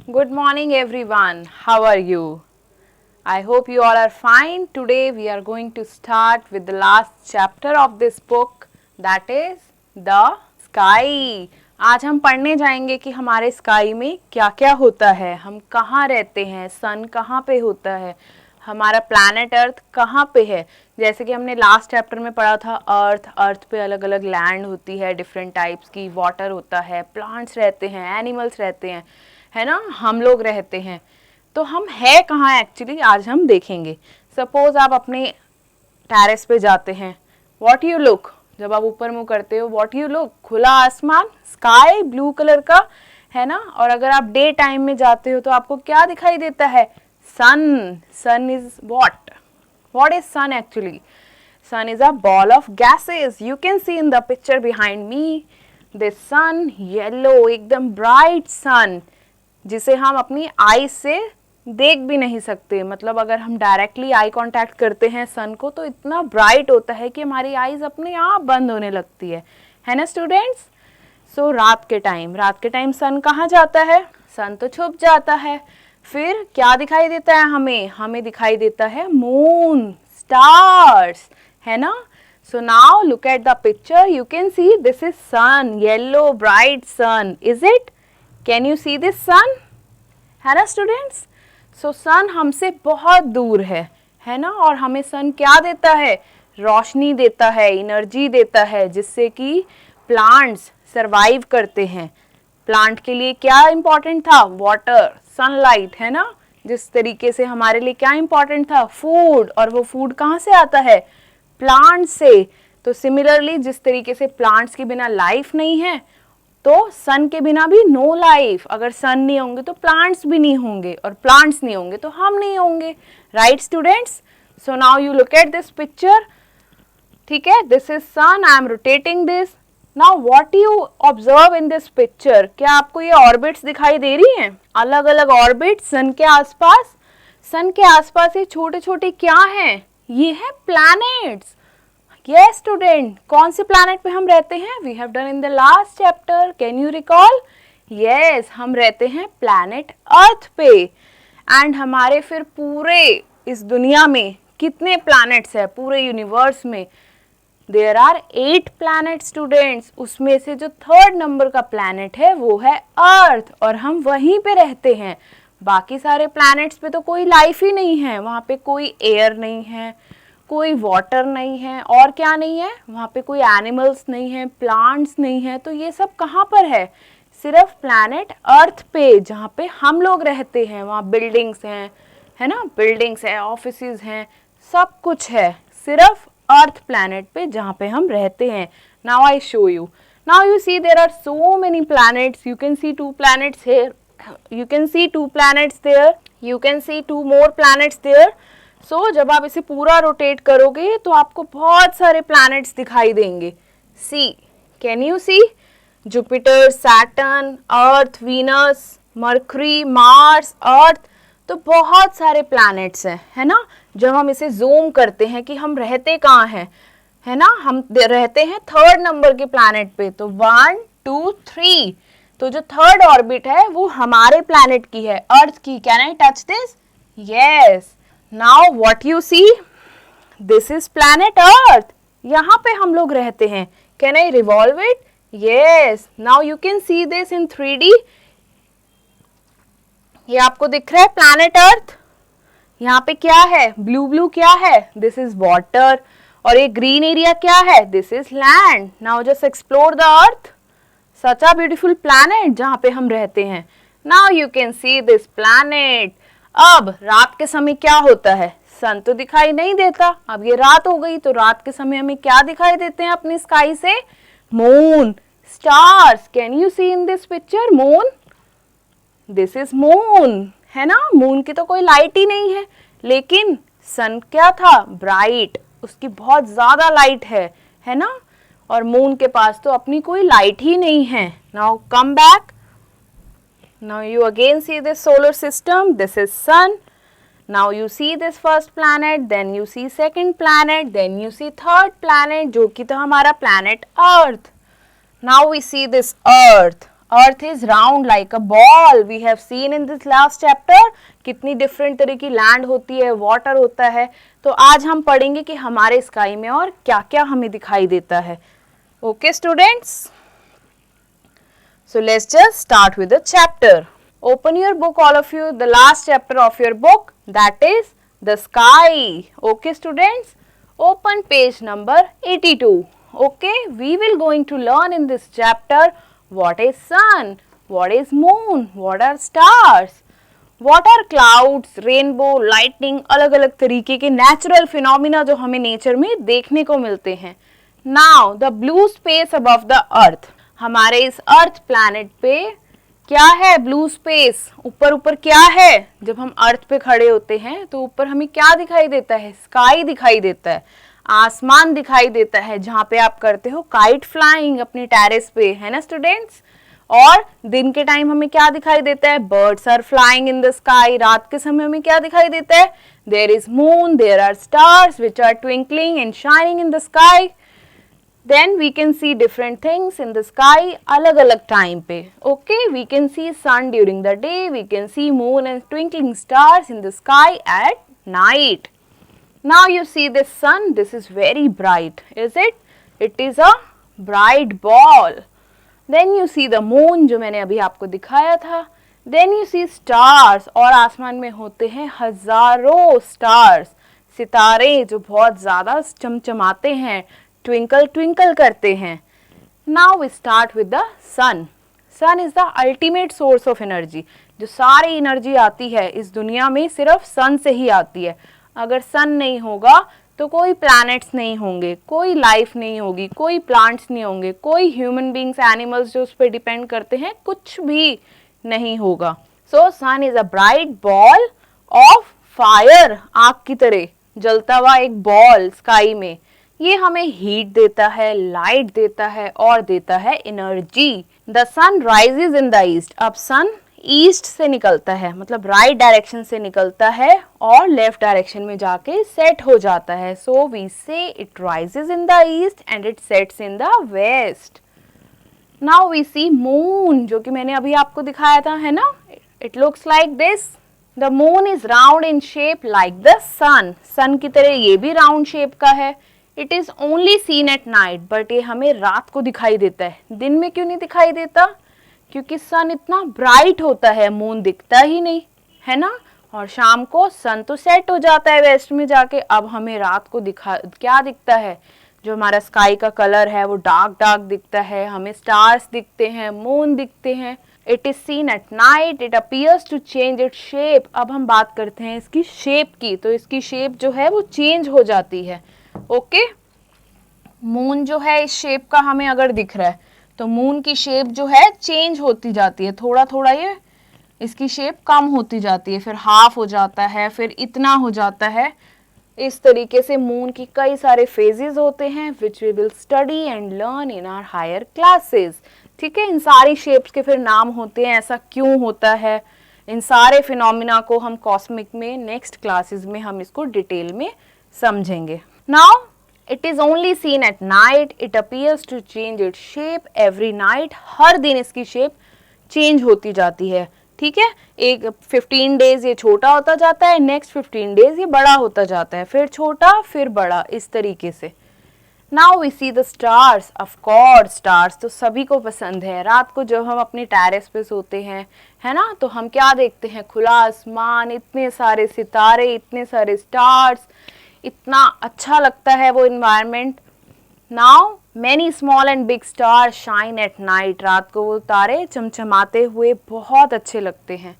Good morning, everyone. How are you? I hope you all are fine. Today we are going to start with the last chapter of this book, that is the sky. आज हम पढ़ने जाएंगे कि हमारे sky में क्या क्या होता है, हम कहाँ रहते हैं, सन कहाँ पे होता है, हमारा प्लैनेट अर्थ कहाँ पे है। जैसे कि हमने लास्ट चैप्टर में पढ़ा था अर्थ पे अलग अलग लैंड होती है, डिफरेंट टाइप्स की, वाटर होता है, प्लांट्स रहते हैं, एनिमल्स रहते हैं, है ना, हम लोग रहते हैं। तो हम है कहाँ एक्चुअली आज हम देखेंगे। सपोज आप अपने टेरेस पे जाते हैं, व्हाट यू लुक, जब आप ऊपर मुंह करते हो व्हाट यू लुक, खुला आसमान, स्काई ब्लू कलर का, है ना। और अगर आप डे टाइम में जाते हो तो आपको क्या दिखाई देता है, sun. Sun is what is sun actually? Sun is a ball of gases. You can see in the picture behind me this sun, yellow, एकदम bright sun, जिसे हम अपनी आई से देख भी नहीं सकते। मतलब अगर हम डायरेक्टली आई कांटेक्ट करते हैं सन को तो इतना ब्राइट होता है कि हमारी आईज अपने आप बंद होने लगती है ना स्टूडेंट्स। सो रात के टाइम सन कहाँ जाता है? सन तो छुप जाता है। फिर क्या दिखाई देता है हमें दिखाई देता है मून, स्टार्स, है ना। So now look at the picture, you can see this is sun, yellow bright sun, is it? Can you see this sun? है ना स्टूडेंट्स। सो सन हमसे बहुत दूर है ना। और हमें सन क्या देता है? रोशनी देता है, एनर्जी देता है, जिससे कि प्लांट्स सरवाइव करते हैं। प्लांट के लिए क्या इंपॉर्टेंट था? वाटर, सनलाइट, है ना। जिस तरीके से हमारे लिए क्या इंपॉर्टेंट था? फूड। और वो फूड कहाँ से आता है? प्लांट से। तो सिमिलरली जिस तरीके से प्लांट्स के बिना लाइफ नहीं है, तो सन के बिना भी नो लाइफ। अगर सन नहीं होंगे तो प्लांट्स भी नहीं होंगे, और प्लांट्स नहीं होंगे तो हम नहीं होंगे। Right students. So now you look at this picture, ठीक है। This is sun, I am rotating this. Now what you observe in this picture? क्या आपको ये ऑर्बिट्स दिखाई दे रही हैं? अलग अलग ऑर्बिट्स सन के आसपास। सन के आसपास ये छोटे छोटे क्या हैं? ये है प्लैनेट्स। यस स्टूडेंट, कौन से प्लैनेट पे हम रहते हैं? We have done in the last chapter, can you recall? Yes, हम रहते हैं प्लैनेट अर्थ पे। एंड हमारे फिर पूरे इस दुनिया में कितने प्लैनेट्स हैं पूरे यूनिवर्स में? There are 8 planet students. उसमें से जो 3rd नंबर का प्लैनेट है वो है अर्थ, और हम वहीं पे रहते हैं। बाकी सारे प्लैनेट्स पे तो कोई लाइफ ही नहीं है, वहाँ पे कोई एयर नहीं है, कोई वाटर नहीं है, और क्या नहीं है वहाँ पे? कोई एनिमल्स नहीं है, प्लांट्स नहीं है। तो ये सब कहाँ पर है? सिर्फ प्लैनेट अर्थ पे, जहाँ पे हम लोग रहते हैं। वहाँ बिल्डिंग्स हैं, है ना, बिल्डिंग्स है, ऑफिसेज हैं, सब कुछ है सिर्फ अर्थ प्लैनेट पे, जहाँ पे हम रहते हैं। Now I show you. Now you see there are so many planets. You can see 2 planets here, you can see 2 planets there, you can see 2 more planets there. So जब आप इसे पूरा रोटेट करोगे तो आपको बहुत सारे प्लैनेट्स दिखाई देंगे। See, can you see? Jupiter, Saturn, Earth, Venus, Mercury, Mars, Earth, तो बहुत सारे प्लैनेट्स हैं, है ना। जब हम इसे जूम करते हैं कि हम रहते कहाँ हैं, है ना, हम रहते हैं 3rd नंबर के प्लैनेट पे। तो 1 2 3, तो जो 3rd ऑर्बिट है वो हमारे प्लैनेट की है, अर्थ की। Can I touch this? Yes. Now what you see? This is planet Earth, यहाँ पे हम लोग रहते हैं। Can I revolve it? Yes. Now you can see this in 3D। ये आपको दिख रहा है प्लैनेट अर्थ। यहाँ पे क्या है? ब्लू ब्लू क्या है? This is water. और ये ग्रीन एरिया क्या है? This is land. Now just explore the earth, such a beautiful planet जहाँ पे हम रहते हैं। Now you can see this planet. अब रात के समय क्या होता है? सन तो दिखाई नहीं देता। अब ये रात हो गई तो रात के समय हमें क्या दिखाई देते हैं अपनी स्काई से? Moon, stars. Can you see in this picture moon? This is moon, है ना। मून की तो कोई लाइट ही नहीं है, लेकिन सन क्या था? ब्राइट, उसकी बहुत ज्यादा लाइट है ना। और मून के पास तो अपनी कोई लाइट ही नहीं है। Now come back. Now you again see this solar system. This is sun. Now you see this first planet, then you see second planet, then you see third planet, जो कि तो हमारा planet Earth. Now we see this Earth. Earth is round like a ball, we have seen in this last chapter. कितनी different तरह की land होती है, water होता है। तो आज हम पढ़ेंगे कि हमारे स्काई में और क्या क्या हमें दिखाई देता है। Okay students, so let's just start with the chapter. Open your book, all of you, the last chapter of your book, that is the sky. Okay students, open page number 82. Okay, we will going to learn in this chapter what is sun, what is moon, what are stars, what are clouds, rainbow, lightning, अलग अलग तरीके के natural phenomena जो हमें nature में देखने को मिलते हैं। Now the blue space above the earth, हमारे इस अर्थ प्लैनेट पे क्या है? Blue space. ऊपर ऊपर क्या है? जब हम अर्थ पे खड़े होते हैं तो ऊपर हमें क्या दिखाई देता है? स्काई दिखाई देता है, आसमान दिखाई देता है, जहाँ पे आप करते हो काइट फ्लाइंग अपने टेरेस पे, है ना स्टूडेंट्स। और दिन के टाइम हमें क्या दिखाई देता है? Birds are flying in the sky. रात के समय हमें क्या दिखाई देता है? There is moon, there are stars which are twinkling and shining in the sky. Then we can see different things in the sky अलग अलग टाइम पे। Okay, we can see sun during the day, we can see moon and twinkling stars in the sky at night. Now you see this sun, this is very bright, is it? It is a bright ball. Then you see the moon जो मैंने अभी आपको दिखाया था। Then you see stars, और आसमान में होते हैं हजारों stars, सितारे जो बहुत ज़्यादा चमचमाते हैं, ट्विंकल ट्विंकल करते हैं। Now we start with the sun. Sun is the ultimate source of energy. जो सारी एनर्जी आती है इस दुनिया में सिर्फ सन से ही आती है। अगर सन नहीं होगा तो कोई प्लैनेट्स नहीं होंगे, कोई लाइफ नहीं होगी, कोई प्लांट्स नहीं होंगे, कोई ह्यूमन बींग्स, एनिमल्स जो उस पर डिपेंड करते हैं, कुछ भी नहीं होगा। So sun is a bright ball of fire, आग की तरह जलता हुआ एक बॉल स्काई में। ये हमें हीट देता है, लाइट देता है और देता है energy. The sun rises in the east. अब सन ईस्ट से निकलता है, मतलब राइट डायरेक्शन से निकलता है और लेफ्ट डायरेक्शन में जाके सेट हो जाता है। So we say it rises in the east and it sets in the west. Now we see moon, जो कि मैंने अभी आपको दिखाया था, है ना। It looks like this. The moon is round in shape like the sun. Sun की तरह ये भी राउंड शेप का है। It is only seen at night, but ये हमें रात को दिखाई देता है। दिन में क्यों नहीं दिखाई देता? क्योंकि सन इतना ब्राइट होता है, मून दिखता ही नहीं, है ना। और शाम को सन तो सेट हो जाता है वेस्ट में जाके। अब हमें रात को क्या दिखता है? जो हमारा स्काई का कलर है वो डार्क डार्क दिखता है, हमें स्टार्स दिखते हैं, मून दिखते हैं। It is seen at night, it appears to change it shape. अब हम बात करते हैं इसकी शेप की, तो इसकी शेप जो है वो चेंज हो जाती है। ओके, मून जो है इस शेप का हमें अगर दिख रहा है तो मून की शेप जो है चेंज होती जाती है, थोड़ा थोड़ा ये इसकी शेप कम होती जाती है, फिर हाफ हो जाता है, फिर इतना हो जाता है। इस तरीके से मून की कई सारे फेजेस होते हैं which we will study and learn in our higher classes. ठीक है, इन सारी शेप्स के फिर नाम होते हैं, ऐसा क्यों होता है, इन सारे फिनोमिना को हम कॉस्मिक में नेक्स्ट क्लासेस में हम इसको डिटेल में समझेंगे। Now it is only seen at night. It appears to change its shape every night. हर दिन इसकी शेप चेंज होती जाती है। ठीक है, एक 15 डेज ये छोटा होता जाता है, नेक्स्ट 15 डेज ये बड़ा होता जाता है, फिर छोटा फिर बड़ा, इस तरीके से। Now we see the stars. Of course, stars तो सभी को पसंद है। रात को जब हम अपने टेरेस पे सोते हैं, है ना, तो हम क्या देखते हैं? खुला आसमान, इतने सारे सितारे, इतने सारे स्टार्स, इतना अच्छा लगता है वो environment. Now many small and big star shine at night. रात को वो तारे चमचमाते हुए बहुत अच्छे लगते हैं।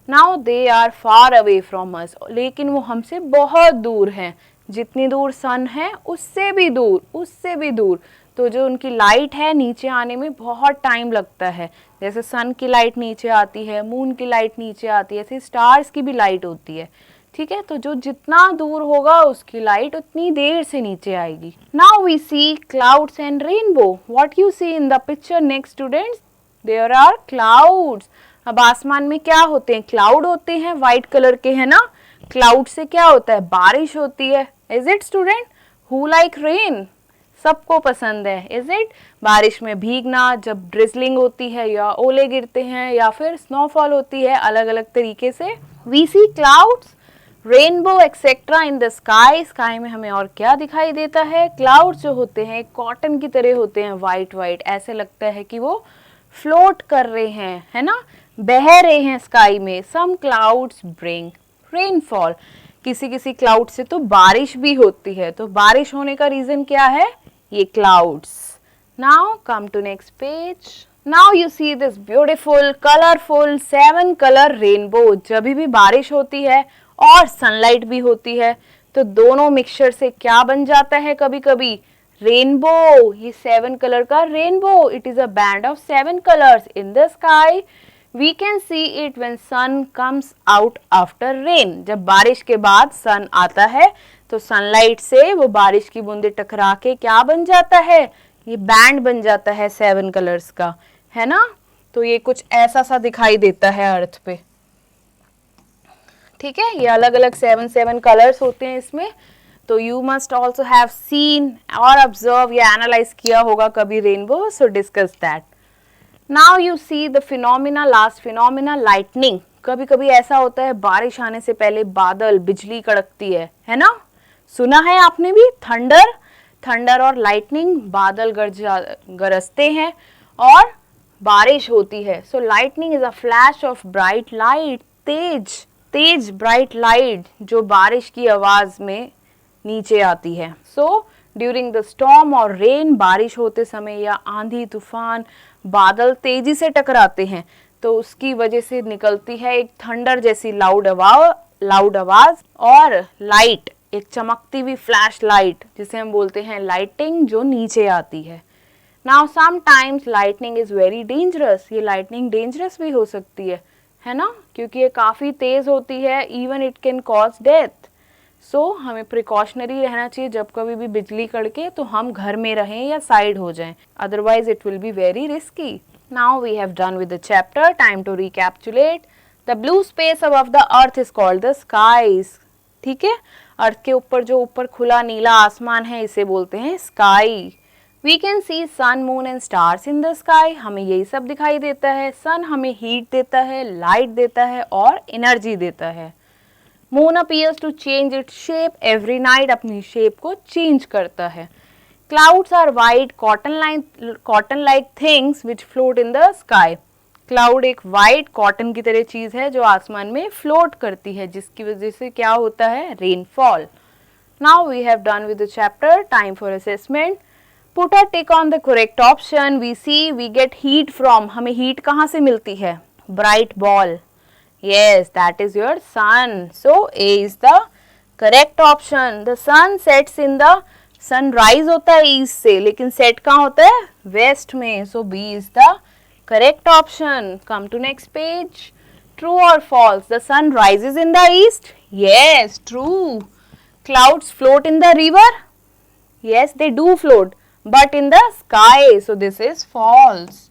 Now they are far away from us, लेकिन वो हमसे बहुत दूर हैं। जितनी दूर सन है उससे भी दूर, उससे भी दूर। तो जो उनकी लाइट है नीचे आने में बहुत टाइम लगता है। जैसे सन की लाइट नीचे आती है, मून की लाइट नीचे आती है, ऐसे स्टार्स की भी लाइट होती है। ठीक है, तो जो जितना दूर होगा उसकी लाइट उतनी देर से नीचे आएगी। Now we see clouds and rainbow. What you see in the picture next students? There are clouds. अब आसमान में क्या होते हैं? क्लाउड होते हैं, व्हाइट कलर के, है ना। क्लाउड से क्या होता है? बारिश होती है। Is it student? Who like rain? सबको पसंद है, इज इट? बारिश में भीगना, जब ड्रिजलिंग होती है या ओले गिरते हैं या फिर स्नोफॉल होती है अलग अलग तरीके से। We see clouds, rainbow etcetera in the sky. Sky में हमें और क्या दिखाई देता है? क्लाउड्स जो होते हैं कॉटन की तरह होते हैं, वाइट वाइट, ऐसे लगता है कि वो फ्लोट कर रहे हैं, है ना, बह रहे हैं स्काई में। सम क्लाउड्स ब्रिंग रेनफॉल, किसी किसी क्लाउड से तो बारिश भी होती है। तो बारिश होने का रीजन क्या है? ये clouds. Now come to next page. Now you see this beautiful colourful 7 colour rainbow. जब भी बारिश होती है और सनलाइट भी होती है तो दोनों मिक्सचर से क्या बन जाता है? कभी कभी रेनबो। ये 7 कलर का rainbow, it is a band of 7 colours in the sky. We can see it when sun comes out after rain. जब बारिश के बाद सन आता है तो सनलाइट से वो बारिश की बूंदे टकरा के क्या बन जाता है? ये बैंड बन जाता है 7 कलर्स का, है ना। तो ये कुछ ऐसा सा दिखाई देता है अर्थ पे, ठीक है। ये अलग अलग 7 कलर्स होते हैं इसमें। तो you must also have seen और ऑब्जर्व या एनालाइज किया होगा कभी rainbow, so discuss that. Now you see the phenomena, last phenomena, lightning. कभी कभी ऐसा होता है बारिश आने से पहले बादल, बिजली कड़कती है ना, सुना है आपने भी? थंडर और लाइटनिंग, बादल गरजते हैं और बारिश होती है। So lightning is a flash of bright light, तेज ब्राइट लाइट जो बारिश की आवाज में नीचे आती है। सो ड्यूरिंग द स्टॉर्म और रेन, बारिश होते समय या आंधी तूफान बादल तेजी से टकराते हैं तो उसकी वजह से निकलती है एक थंडर जैसी लाउड आवाज और लाइट, एक चमकती हुई फ्लैश लाइट जिसे हम बोलते हैं लाइटिंग, जो नीचे आती है। Now sometimes lightning is very dangerous. ये लाइटनिंग डेंजरस भी हो सकती है ना, क्योंकि ये काफी तेज होती है। Even it can cause death. So हमें प्रिकॉशनरी रहना चाहिए। जब कभी भी बिजली कड़के तो हम घर में रहें या साइड हो जाएं, otherwise it will be very risky. Now we have done with the chapter, time to recapitulate. The blue space above the earth is called the skies. ठीक है, अर्थ के ऊपर जो ऊपर खुला नीला आसमान है इसे बोलते हैं sky. We can see sun, moon and stars in the sky. हमें यही सब दिखाई देता है। सन हमें हीट देता है, लाइट देता है और एनर्जी देता है। Moon appears to change its shape every night, अपनी शेप को चेंज करता है। Clouds are white cotton like things which float in the sky. Cloud एक वाइट कॉटन की तरह चीज है जो आसमान में फ्लोट करती है, जिसकी वजह से क्या होता है? Rainfall. Now we have done with the chapter, time for assessment. Put a tick on the correct option. We see we get heat from, हमें हीट कहाँ से मिलती है? Bright ball. Yes, that is your sun. So A is the correct option. The sun sets in the, sunrise होता है east से, लेकिन set कहाँ होता है? west में. So B is the correct option. Come to next page. True or false? The sun rises in the east? Yes, true. Clouds float in the river? Yes, they do float, but in the sky. So this is false.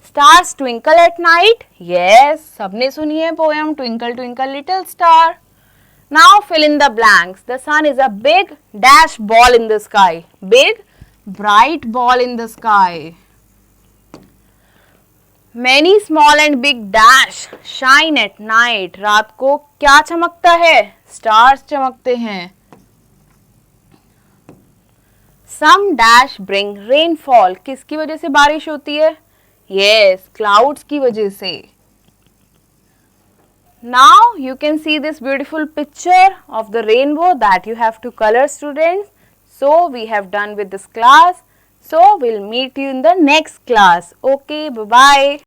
Stars twinkle at night? Yes, सबने सुनी है poem Twinkle Twinkle Little Star. Now fill in the blanks. The sun is a big dash ball in the sky. Big bright ball in the sky. Many small and big dash shine at night. रात को क्या चमकता है? Stars चमकते हैं. Some dash bring rainfall. किसकी वजह से बारिश होती है? Yes, clouds की वजह से. Now you can see this beautiful picture of the rainbow that you have to color, students. So we have done with this class. So we'll meet you in the next class. Okay, bye bye.